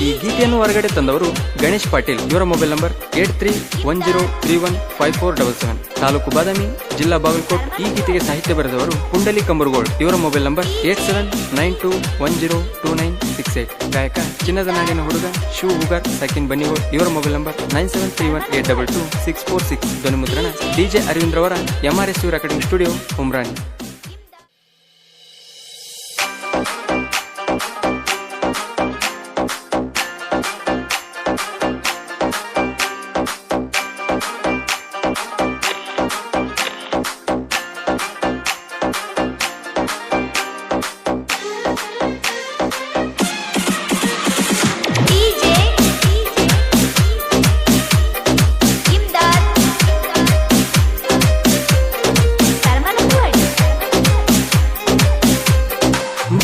ಈ ಗೀತೆಯನ್ನು ಹೊರಗಡೆ ತಂದವರು ಗಣೇಶ್ ಪಾಟೀಲ್. ಇವರ ಮೊಬೈಲ್ ನಂಬರ್ 8310315477, ತಾಲೂಕು ಬಾದಾಮಿ, ಜಿಲ್ಲಾ ಬಾಗಲಕೋಟ್. ಈ ಗೀತೆಗೆ ಸಾಹಿತ್ಯ ಬರೆದವರು ಪುಂಡಲಿ ಕಂಬರ್ಗೋಳ್. ಇವರ ಮೊಬೈಲ್ ನಂಬರ್ 8792102968. ಗಾಯಕ ಚಿನ್ನದ ನಾಡಿನ ಹುಡುಗ ಶಿವ್ ಹುಗಾರ್ ಸಕಿನ್ ಬನ್ನಿಗೋಳ್. ಇವರ ಮೊಬೈಲ್ ನಂಬರ್ 9731822646. ಧ್ವನಿ ಮುದ್ರಣ DJ ಅರವಿಂದ್ ರವರ MRS ರೆಕಾರ್ಡಿಂಗ್ ಸ್ಟುಡಿಯೋ, ಉಮ್ರಾಣಿ.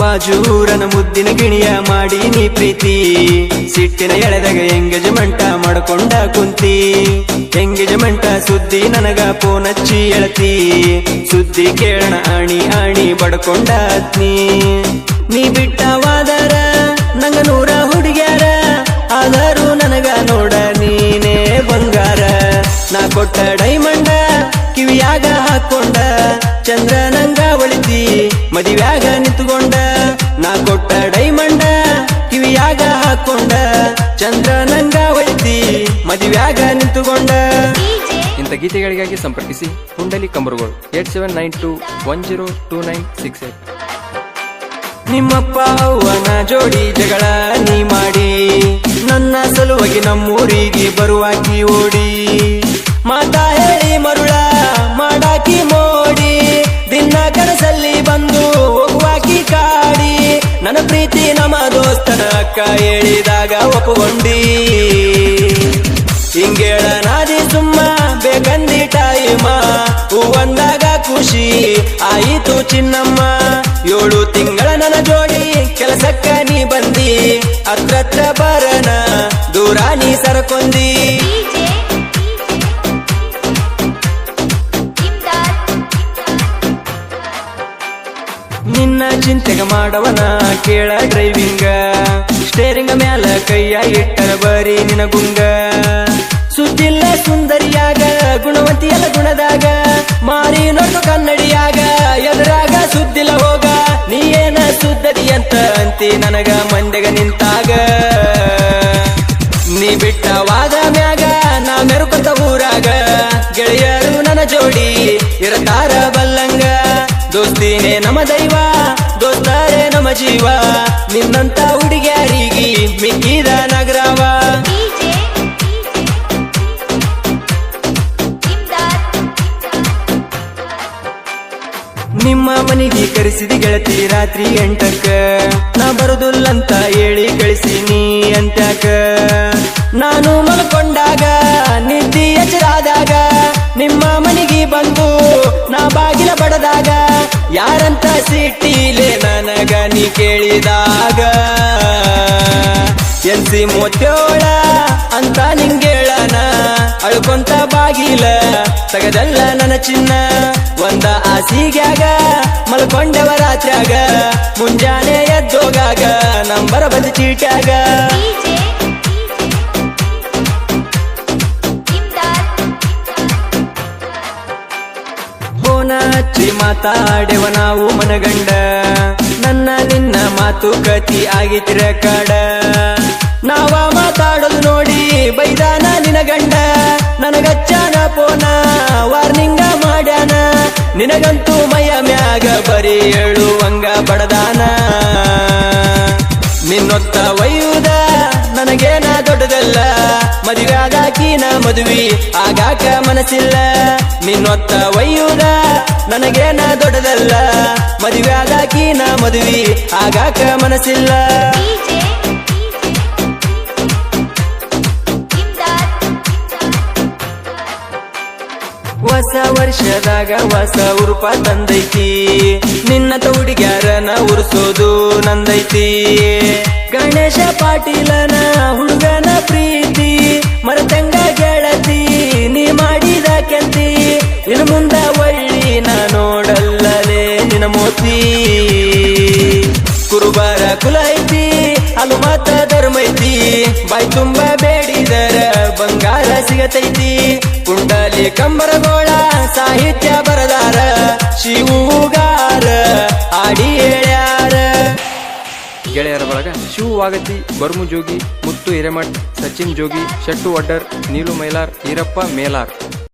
ಬಾಜೂರನ ಮುದ್ದಿನ ಗಿಣಿಯ ಮಾಡಿ ನೀ ಪ್ರೀತಿ, ಸಿಟ್ಟಿನ ಎಳೆದಾಗ ಎಂಗೇಜ್ಮೆಂಟ ಮಾಡ್ಕೊಂಡ ಕುಂತಿ. ಎಂಗೇಜ್ಮೆಂಟ ಸುದ್ದಿ ನನಗ ಫೋನ್ ಹಚ್ಚಿ ಎಳತಿ, ಸುದ್ದಿ ಕೇಳಣ ಆಣಿ ಆಣಿ ಬಡ್ಕೊಂಡ ನೀ ಬಿಟ್ಟವಾದರ ನಂಗ 100 ಹುಡುಗ್ಯಾರ, ಆದರೂ ನನಗ ನೋಡ ನೀನೇ ಬಂಗಾರ. ನಾ ಕೊಟ್ಟ ಡೈಮಂಡ ಕಿವಿಯಾಗ ಹಾಕೊಂಡ, ಚಂದ್ರ ನಂಗ ಒಳಿತಿ ಮದಿವ್ಯಾಗ ನಿಂತುಕೊಂಡ. ನಾ ಕೊಟ್ಟ ಡೈಮಂಡ ಕಿವಿಯಾಗ ಹಾಕೊಂಡ, ಚಂದ್ರ ನಂಗ ಒಳಿತಿ ಮದಿವ್ಯಾಗ ನಿಂತುಕೊಂಡ. ಇಂಥ ಗೀತೆಗಳಿಗಾಗಿ ಸಂಪರ್ಕಿಸಿ ಪುಂಡಲಿ ಕಂಬರ್ಗೋಳ್ 8792102968. ನಿಮ್ಮಪ್ಪ ಅವ್ವನ ಜೋಡಿ ಜಗಳ ನೀ ಮಾಡಿ, ನನ್ನ ಸಲುವಾಗಿ ನಮ್ಮೂರಿಗೆ ಬರುವಾಕಿ ಓಡಿ. ಮಾತಾ ಹೇಳಿ ಮರುಳ ಮಾಡಾಕಿ ಮೋಡಿ, ದಿನ ಕನಸಲ್ಲಿ ಬಂದು ಹೋಗುವಾಕಿ ಕಾಡಿ. ನನ್ನ ಪ್ರೀತಿ ನಮ್ಮ ದೋಸ್ತನ ಅಕ್ಕ ಹೇಳಿದಾಗ ಒಪ್ಪುಗೊಂಡಿ. ಹಿಂಗೇಳ ನಾದಿ ಸುಮ್ಮ ಬೇಕಂದಿ ಟೈಮ, ಹೂವಂದಾಗ ಖುಷಿ ಆಯಿತು ಚಿನ್ನಮ್ಮ. 7 ತಿಂಗಳ ನನ್ನ ಜೋಡಿ ಕೆಲಸಕ್ಕ ನೀ ಬಂದಿ, ಹತ್ರತ್ರ ಬರನ ದೂರ ನೀ ಸರಕೊಂದಿ. ನಿನ್ನ ಚಿಂತೆಗ ಮಾಡವನ ಕೇಳ ಡ್ರೈವಿಂಗ, ಸ್ಟೇರಿಂಗ ಮ್ಯಾಲ ಕೈಯ ಇಟ್ಟರ ಬರೀ ನಿನ ಗುಂಗ. ಸುದ್ದಿಲ್ಲ ಸುಂದರಿಯಾಗ, ಗುಣವಂತಿಯಲ್ಲ ಗುಣದಾಗ, ಮಾರಿ ನೋಡು ಕನ್ನಡಿಯಾಗ, ಎದುರಾಗ ಸುದ್ದಿಲ್ಲ ಹೋಗ. ನೀ ಏನ ಸುದ್ದದಿ ಅಂತ ಅಂತಿ ನನಗ ಮಂದೆಗ ನಿಂತಾಗ. ನೀ ಬಿಟ್ಟವಾದ ಮ್ಯಾಗ ನಾ ಮೆರುಕೊಂತ ಊರಾಗ, ಗೆಳೆಯರು ನನ್ನ ಜೋಡಿ ಇರತಾರ ಬಲ್ಲಂಗ. ದೋಸ್ತಿನೇ ನಮ್ಮ ದೈವ, ದೋಸ್ತಾರೆ ನಮ್ಮ ಜೀವ, ನಿನ್ನಂತ ಹುಡುಗ್ಯಾರಿಗಿ ಮಿಕ್ಕಿದ ನಗರವ. ನಿಮ್ಮ ಮನೆಗೆ ಕರೆಸಿದಿ ಗೆಳತಿ ರಾತ್ರಿ 8ಕ್ಕ, ನಾ ಬರುದಿಲ್ಲಂತ ಹೇಳಿ ಕಳಿಸಿನಿ ಅಂತ್ಯಾಕ. ನಾನು ಮಲ್ಕೊಂಡಾಗ ನಿದ್ದಿ ಎಚ್ಚರಾದಾಗ, ನಿಮ್ಮ ಮನೆಗೆ ಬಂದು ನಾ ಬಾಗಿಲ ಬಡದಾಗ, ಯಾರಂತ ಸಿಟ್ಟಿಲೆ ನನಗ ನೀ ಕೇಳಿದಾಗ. ಎನ್ಸಿ 37 ಅಂತ ನಿಂಗೇಳನ, ಅಳ್ಕೊಂತ ಬಾಗಿಲ ತಗದಲ್ಲ ನನ್ನ ಚಿನ್ನ. ಒಂದ ಆಸಿಗ್ಯಾಗ ಮಲ್ಕೊಂಡೆವ ರಾತ್ರ್ಯಾಗ, ಮುಂಜಾನೆ ಎದ್ದೋಗಾಗ ನಂಬರ ಬಂದ ಚೀಟ್ಯಾಗ. ಫೋನ ಹಚ್ಚಿ ಮಾತಾಡೆವ ನಾವು ಮನಗಂಡ, ನನ್ನ ನಿನ್ನ ಮಾತುಕತಿ ಆಗಿತಿರ ಕಾಡ. ನಾವ ಮಾತಾಡೋದು ನೋಡಿ ಬೈದಾನ ನಿನ ಗಂಡ, ನನಗಚ್ಚಾನ ಫೋನ ವಾರ್ನಿಂಗ ಮಾಡ್ಯಾನ. ನಿನಗಂತೂ ಮೈಯ ಮ್ಯಾಗ ಬರೀ ಹೇಳುವಂಗ ಬಡದಾನ. ನಿನ್ನೊತ್ತ ಒಯ್ಯುದ ನನಗೇನ ದೊಡ್ಡದಲ್ಲ, ಮದುವೆಯಾದಾಕಿನ ಮದುವೆ ಆಗಾಕ ಮನಸ್ಸಿಲ್ಲ. ನಿನ್ನೊತ್ತ ಒಯ್ಯುದ ನನಗೇನ ದೊಡ್ಡದಲ್ಲ, ಮದುವೆಯಾದಾಕಿನ ಮದುವೆ ಆಗಾಕ ಮನಸ್ಸಿಲ್ಲ. ಹೊಸ ವರ್ಷದಾಗ ಹೊಸ ಉರುಪ ತಂದೈತಿ, ನಿನ್ನ ಹುಡುಗ್ಯಾರನ ಉರ್ಸೋದು ನಂದೈತಿ. ಗಣೇಶ ಪಾಟೀಲನ ಹುಡುಗನ ಪ್ರೀತಿ ಮರತಂಗ ಗೆಳತಿ, ನೀ ಮಾಡಿದ ಕೆಂತಿ. ಇನ್ನು ಮುಂದ ಒಳ್ಳಿ ನಾ ನೋಡಲ್ಲಲೇ ನಿನ ಮೋತಿ. ಕುರುಬರ ಕುಲ ಐತಿ, ಅಲು ಮಾತ ಧರ್ಮ ಐತಿ, ಬಾಯ್ ತುಂಬ ಬೇಡಿದರ ಬಂಗಾರ ಸಿಗತೈತಿ ಪುಂಡಲಿ ಕಂಬರಗೋಳ ಸಾಹಿತ್ಯ ಬರದಾರ ಶಿವಗಾರ ಆಡಿ ಹೇಳ್ಯಾರ ಗೆಳೆಯರ ಬಳಗ ಶಿವು ವಾಗತಿ ಬರ್ಮು ಜೋಗಿ ಮುತ್ತು ಹಿರೇಮಠ್ ಸಚಿನ್ ಜೋಗಿ ಶೆಟ್ಟು ವಡ್ಡರ್ ನೀಲು ಮೈಲಾರ್ ಈರಪ್ಪ ಮೇಲಾರ್